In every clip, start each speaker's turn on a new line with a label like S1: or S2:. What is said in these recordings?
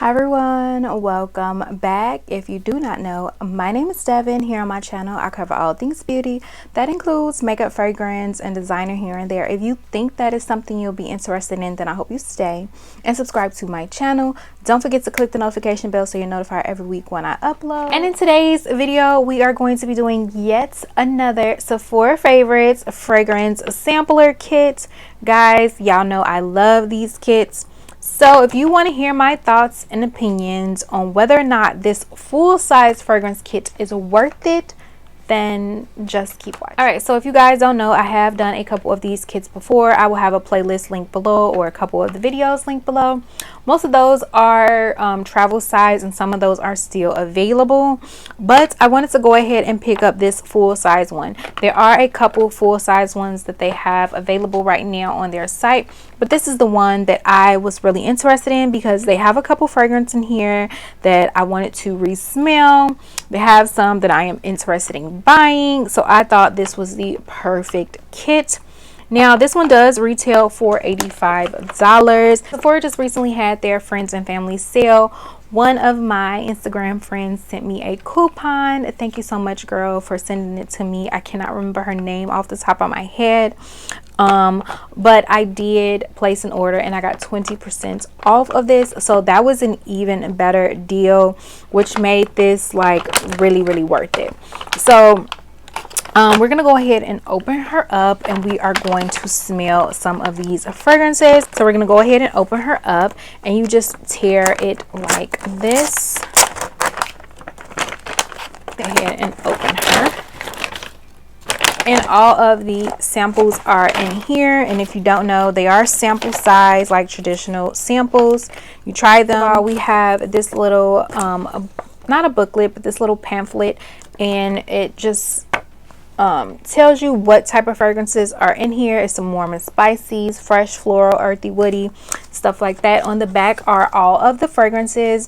S1: Hi everyone, welcome back. If you do not know, my name is Devon. Here on my channel I cover all things beauty. That includes makeup, fragrance, and designer here and there. If you think that is something you'll be interested in, then I hope you stay and subscribe to my channel. Don't forget to click the notification bell so you're notified every week when I upload. And in today's video we are going to be doing yet another Sephora Favorites Fragrance Sampler Kit. Guys, y'all know I love these kits. So if you want to hear my thoughts and opinions on whether or not this full-size fragrance kit is worth it, then just keep watching. All right, so if you guys don't know, I have done a couple of these kits before. I will have a playlist linked below or a couple of the videos linked below. Most of those are travel size and some of those are still available, but I wanted to go ahead and pick up this full-size one. There are a couple full-size ones that they have available right now on their site, but this is the one that I was really interested in because they have a couple fragrances in here that I wanted to re-smell. They have some that I am interested in buying, so I thought this was the perfect kit. Now this one does retail for $85. Sephora just recently had their friends and family sale. One of my Instagram friends sent me a coupon. Thank you so much, girl, for sending it to me. I cannot remember her name off the top of my head, but I did place an order and I got 20% off of this, so that was an even better deal, which made this like really worth it. So we're gonna go ahead and open her up and we are going to smell some of these fragrances. So we're gonna go ahead and open her up and you just tear it like this. Go ahead and open her. And all of the samples are in here, and if you don't know, they are sample size, like traditional samples. You try them. We have this little not a booklet, but this little pamphlet, and it just tells you what type of fragrances are in here. It's some warm and spicy, fresh, floral, earthy, woody, stuff like that. On the back are all of the fragrances,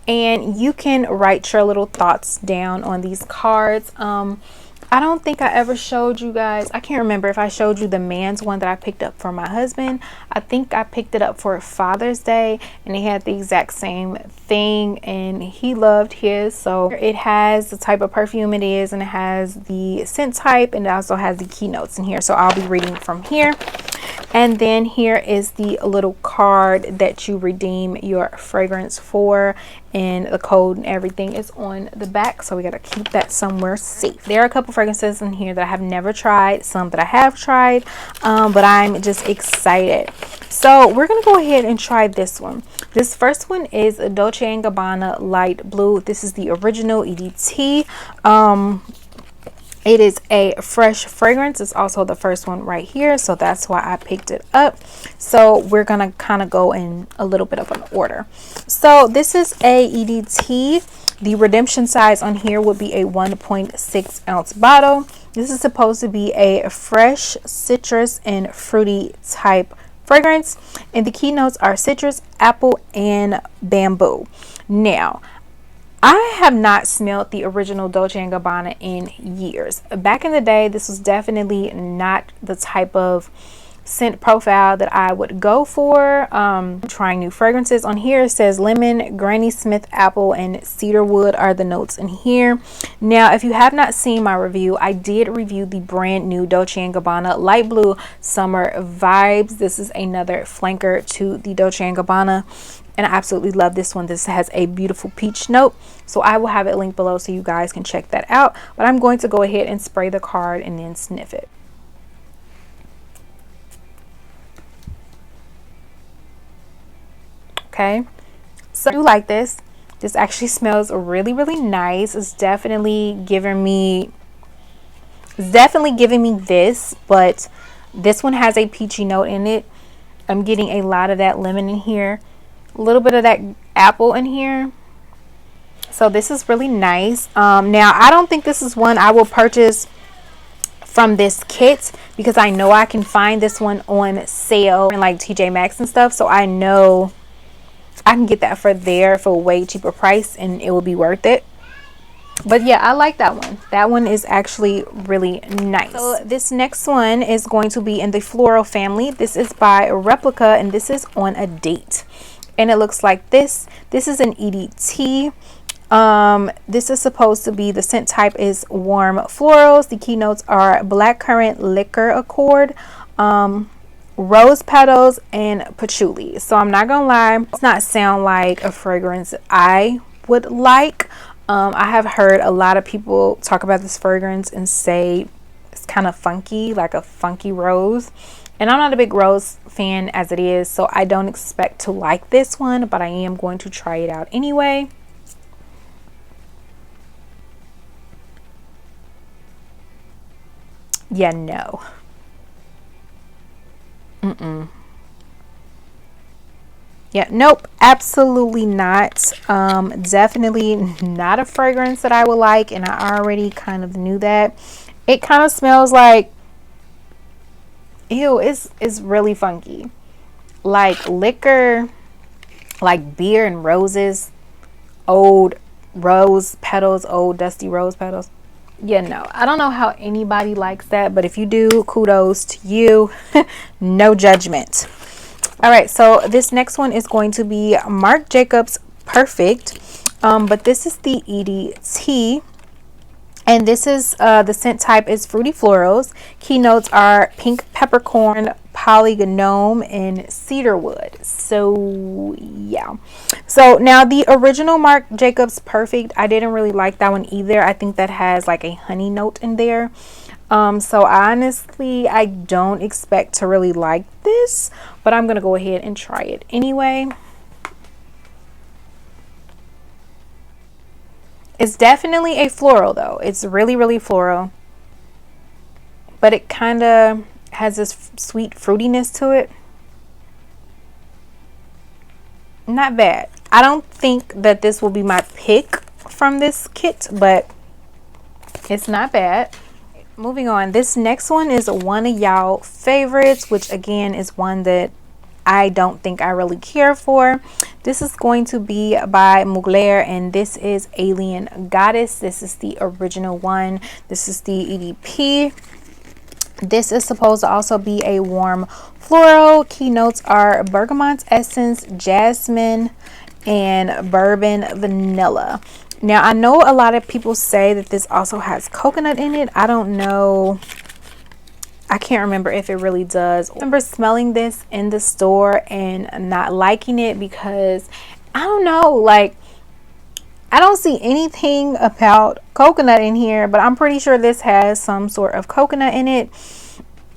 S1: and you can write your little thoughts down on these cards. I don't think I ever showed you guys, I can't remember if I showed you the man's one that I picked up for my husband. I think I picked it up for Father's Day and it had the exact same thing and he loved his. So it has the type of perfume it is, and it has the scent type, and it also has the keynotes in here. So I'll be reading from here. And then here is the little card that you redeem your fragrance for, and the code and everything is on the back, so we got to keep that somewhere safe. There are a couple fragrances in here that I have never tried, some that I have tried, but I'm just excited. So we're gonna go ahead and try this one. This first one is a Dolce & Gabbana Light Blue. This is the original EDT. It is a fresh fragrance. It's also the first one right here, so that's why I picked it up. So we're gonna kind of go in a little bit of an order. So this is a EDT. The redemption size on here would be a 1.6 ounce bottle. This is supposed to be a fresh citrus and fruity type fragrance, and the keynotes are citrus, apple, and bamboo. Now I have not smelled the original Dolce & Gabbana in years. Back in the day, this was definitely not the type of scent profile that I would go for. Trying new fragrances. On here it says lemon, Granny Smith apple, and cedar wood are the notes in here. Now if you have not seen my review, I did review the brand new Dolce & Gabbana Light Blue Summer Vibes. This is another flanker to the Dolce & Gabbana, and I absolutely love this one. This has a beautiful peach note, so I will have it linked below so you guys can check that out. But I'm going to go ahead and spray the card and then sniff it. Okay, so I do like this. This actually smells really nice. It's definitely giving me this, but this one has a peachy note in it. I'm getting a lot of that lemon in here, a little bit of that apple in here, so this is really nice. Now I don't think this is one I will purchase from this kit because I know I can find this one on sale in like TJ Maxx and stuff, so I know I can get that for a way cheaper price and it will be worth it. But yeah, I like that one. That one is actually really nice. So this next one is going to be in the floral family. This is by Replica and this is On a Date. and it looks like this. This is an EDT. This is supposed to be, the scent type is warm florals. The keynotes are blackcurrant, liquor accord, rose petals, and patchouli. So I'm not gonna lie, it's not sound like a fragrance I would like. I have heard a lot of people talk about this fragrance and say it's kind of funky, like a funky rose, and I'm not a big rose fan as it is, so I don't expect to like this one, but I am going to try it out anyway. Yeah, no. Yeah, nope, absolutely not. Definitely not a fragrance that I would like, and I already kind of knew that. It kind of smells like, ew, it's really funky. Like liquor, like beer and roses, old rose petals, old dusty rose petals. Yeah, no, I don't know how anybody likes that, but if you do, kudos to you. No judgment. All right, so this next one is going to be Marc Jacobs Perfect, but this is the EDT, and this is the scent type is fruity florals. Keynotes are pink peppercorn, polygonome, and cedarwood. So yeah, so now the original Marc Jacobs Perfect, I didn't really like that one either. I think that has like a honey note in there. So honestly, I don't expect to really like this, but I'm gonna go ahead and try it anyway. It's definitely a floral though. It's really floral, but it kind of has this sweet fruitiness to it. Not bad. I don't think that this will be my pick from this kit, but it's not bad. Moving on, this next one is one of y'all favorites, which again is one that I don't think I really care for. This is going to be by Mugler, and this is Alien Goddess. This is the original one. This is the EDP. This is supposed to also be a warm floral. Keynotes are bergamot essence, jasmine, and bourbon vanilla. Now, I know a lot of people say that this also has coconut in it. I don't know. I can't remember if it really does. I remember smelling this in the store and not liking it because, I don't know, like, I don't see anything about coconut in here, but I'm pretty sure this has some sort of coconut in it.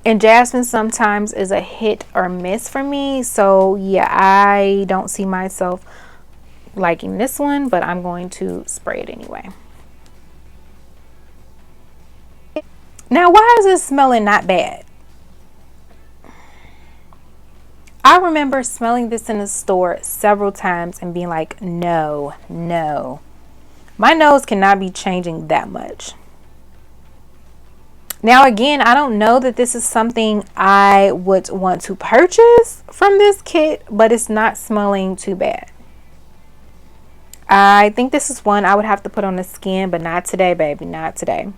S1: And jasmine sometimes is a hit or miss for me. So, yeah, I don't see myself liking this one, but I'm going to spray it anyway. Now, why is this smelling not bad? I remember smelling this in the store several times and being like, no, my nose cannot be changing that much. Now, again, I don't know that this is something I would want to purchase from this kit, but it's not smelling too bad. I think this is one I would have to put on the skin, but not today, baby, not today.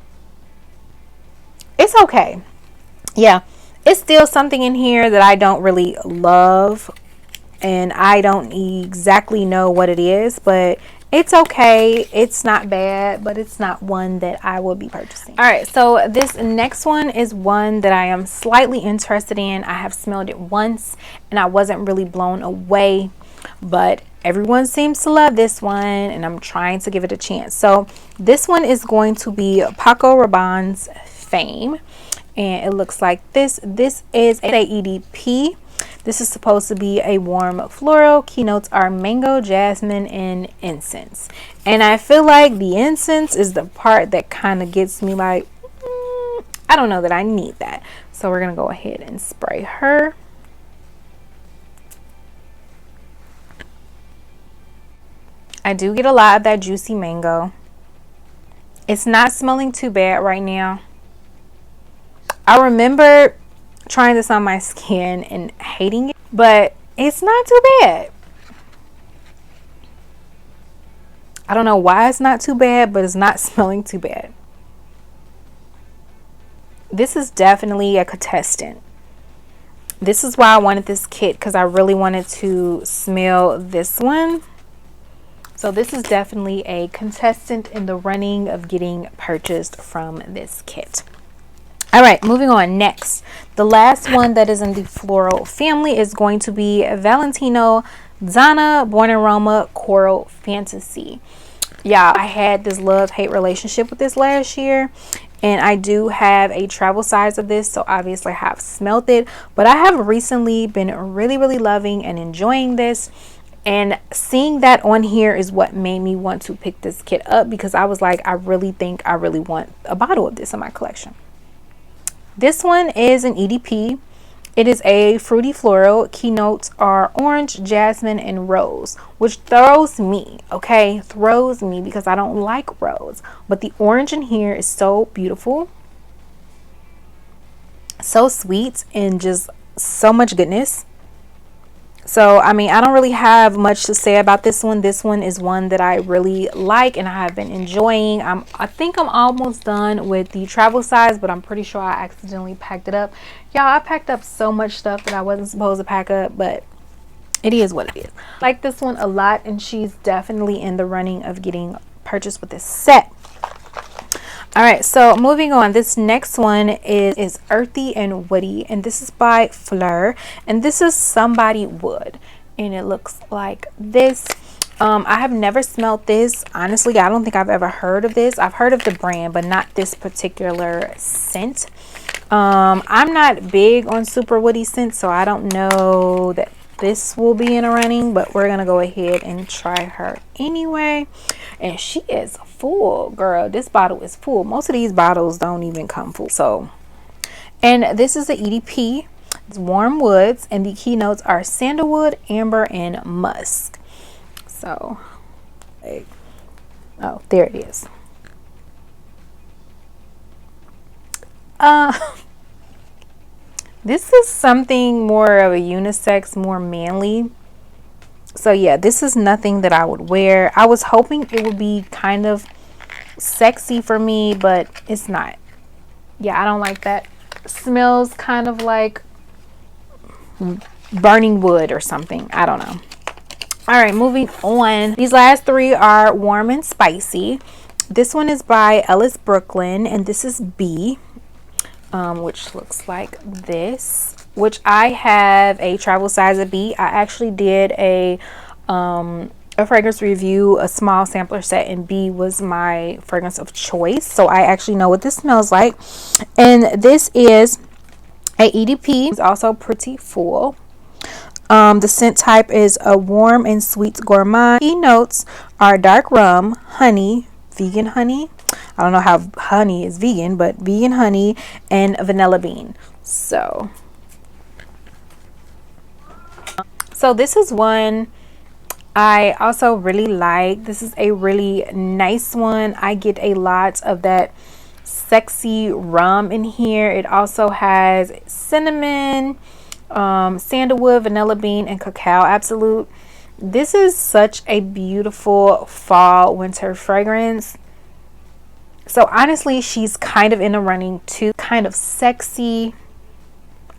S1: It's okay. Yeah, it's still something in here that I don't really love, and I don't exactly know what it is, but it's okay. It's not bad, but it's not one that I will be purchasing. All right, so this next one is one that I am slightly interested in. I have smelled it once and I wasn't really blown away, but everyone seems to love this one and I'm trying to give it a chance. So this one is going to be Paco Rabanne's Fame, and it looks like this. This is a EDP. This is supposed to be a warm floral. Keynotes are mango, jasmine, and incense. And I feel like the incense is the part that kind of gets me like, I don't know that I need that. So we're going to go ahead and spray her. I do get a lot of that juicy mango. It's not smelling too bad right now. I remember trying this on my skin and hating it, but it's not too bad. I don't know why it's not too bad, but it's not smelling too bad. This is definitely a contestant. This is why I wanted this kit, because I really wanted to smell this one. So this is definitely a contestant in the running of getting purchased from this kit. All right, moving on. Next, the last one that is in the floral family is going to be Valentino Donna Born Aroma Coral Fantasy. Yeah, I had this love-hate relationship with this last year, and I do have a travel size of this, so obviously I have smelled it, but I have recently been really loving and enjoying this. And seeing that on here is what made me want to pick this kit up, because I was like, I really think I really want a bottle of this in my collection. This one is an EDP. It is a fruity floral. Keynotes are orange, jasmine, and rose, which throws me, okay? Throws me because I don't like rose. But the orange in here is so beautiful, so sweet, and just so much goodness. So, I mean, I don't really have much to say about this one. This one is one that I really like and I have been enjoying. I think I'm almost done with the travel size, but I'm pretty sure I accidentally packed it up. Y'all, I packed up so much stuff that I wasn't supposed to pack up, but it is what it is. I like this one a lot, and she's definitely in the running of getting purchased with this set. All right, so moving on, this next one is earthy and woody, and this is by Fleur, and this is Somebody Wood, and it looks like this. I have never smelled this. Honestly, I don't think I've ever heard of this. I've heard of the brand, but not this particular scent. I'm not big on super woody scents, so I don't know that this will be in a running, but we're gonna go ahead and try her anyway. And she is full, girl. This bottle is full. Most of these bottles don't even come full. So, and this is the EDP. It's warm woods, and the keynotes are sandalwood, amber, and musk. So, oh, there it is. This is something more of a unisex, more manly. So yeah, this is nothing that I would wear. I was hoping it would be kind of sexy for me, but it's not. Yeah, I don't like that. It smells kind of like burning wood or something. I don't know. All right, moving on. These last three are warm and spicy. This one is by Ellis Brooklyn, and this is B. Which looks like this, which I have a travel size of B. I actually did a fragrance review, a small sampler set, and B was my fragrance of choice, so I actually know what this smells like. And this is a EDP. It's also pretty full. The scent type is a warm and sweet gourmand. Key notes are dark rum, honey, vegan honey. I don't know how honey is vegan, but vegan honey and vanilla bean. So this is one I also really like. This is a really nice one. I get a lot of that sexy rum in here. It also has cinnamon, sandalwood, vanilla bean, and cacao absolute. This is such a beautiful fall winter fragrance. So honestly, she's kind of in the running too, kind of sexy.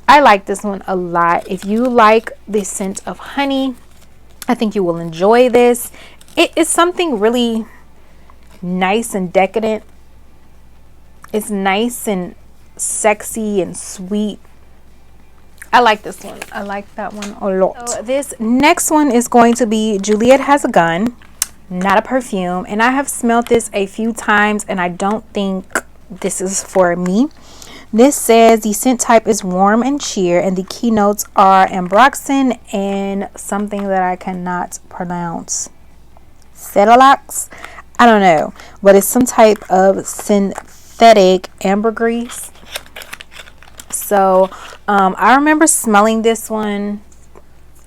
S1: I like this one a lot. If you like the scent of honey, I think you will enjoy this. It is something really nice and decadent. It's nice and sexy and sweet. I like this one. I like that one a lot. So this next one is going to be Juliet Has a Gun. Not a perfume, and I have smelled this a few times, and I don't think this is for me. This says the scent type is warm and cheer, and the keynotes are ambroxan and something that I cannot pronounce. Cetalox? I don't know, but it's some type of synthetic ambergris. So I remember smelling this one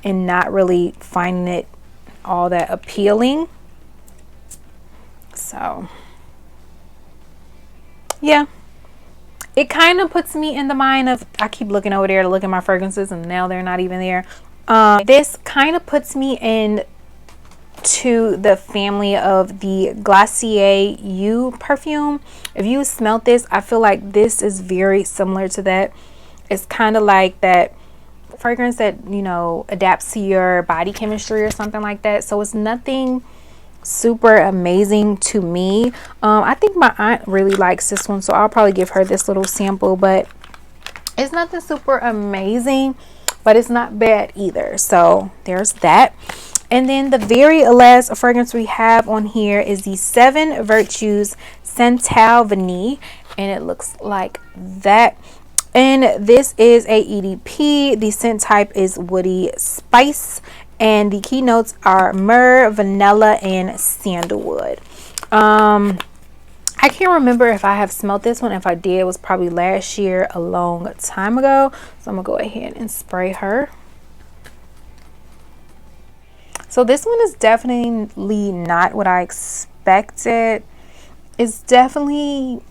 S1: and not really finding it all that appealing. So yeah, it kind of puts me in the mind of, I keep looking over there to look at my fragrances and now they're not even there. This kind of puts me in to the family of the Glacier You perfume. If you smelled this, I feel like this is very similar to that. It's kind of like that fragrance that, you know, adapts to your body chemistry or something like that. So it's nothing super amazing to me. I think my aunt really likes this one, so I'll probably give her this little sample, but it's nothing super amazing, but it's not bad either. So there's that. And then the very last fragrance we have on here is the 7 Virtues Santal Vanille, and it looks like that. And this is a EDP. The scent type is woody spice, and the keynotes are myrrh, vanilla, and sandalwood. I can't remember if I have smelled this one. If I did, it was probably last year, a long time ago. So I'm gonna go ahead and spray her. So this one is definitely not what I expected. It's definitely,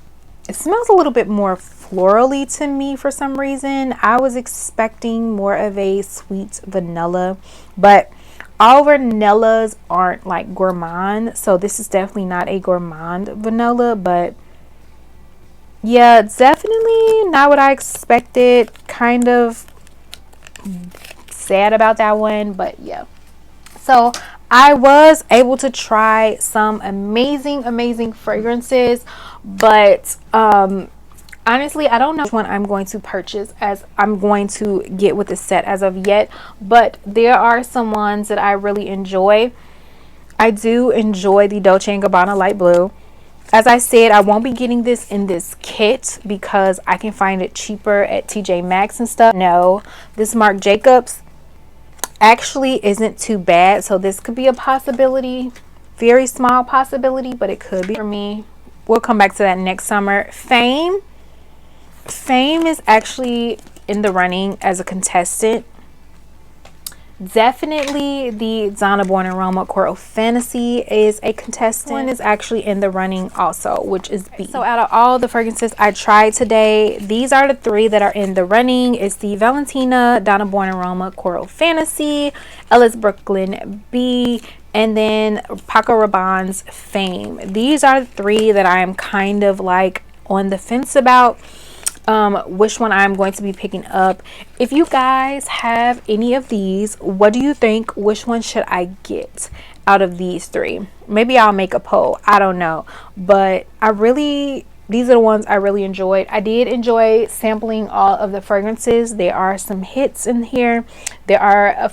S1: it smells a little bit more florally to me for some reason. I was expecting more of a sweet vanilla, but all vanillas aren't like gourmand, so this is definitely not a gourmand vanilla. But yeah, it's definitely not what I expected. Kind of sad about that one, but yeah. So I was able to try some amazing fragrances, but honestly, I don't know which one I'm going to purchase, as I'm going to get with the set as of yet. But there are some ones that I really enjoy. I do enjoy the Dolce & Gabbana Light Blue. As I said, I won't be getting this in this kit because I can find it cheaper at TJ Maxx and stuff. No, this Marc Jacobs actually isn't too bad, so this could be a possibility. Very small possibility, but it could be for me. We'll come back to that next summer. Fame is actually in the running as a contestant. Definitely the Donna Born Aroma Coral Fantasy is a contestant. One is actually in the running also, which is B. So out of all the fragrances I tried today, these are the 3 that are in the running. It's the Valentino Donna Born Aroma Coral Fantasy, Ellis Brooklyn B, and then Paco Rabanne's Fame. These are the 3 that I am kind of like on the fence about which one I'm going to be picking up. If you guys have any of these, what do you think? Which one should I get out of these 3? Maybe I'll make a poll, I don't know, but these are the ones I really enjoyed. I did enjoy sampling all of the fragrances. There are some hits in here. There are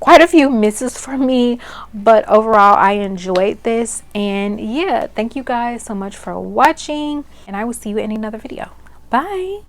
S1: quite a few misses for me, but overall I enjoyed this. And yeah, thank you guys so much for watching, and I will see you in another video. Bye.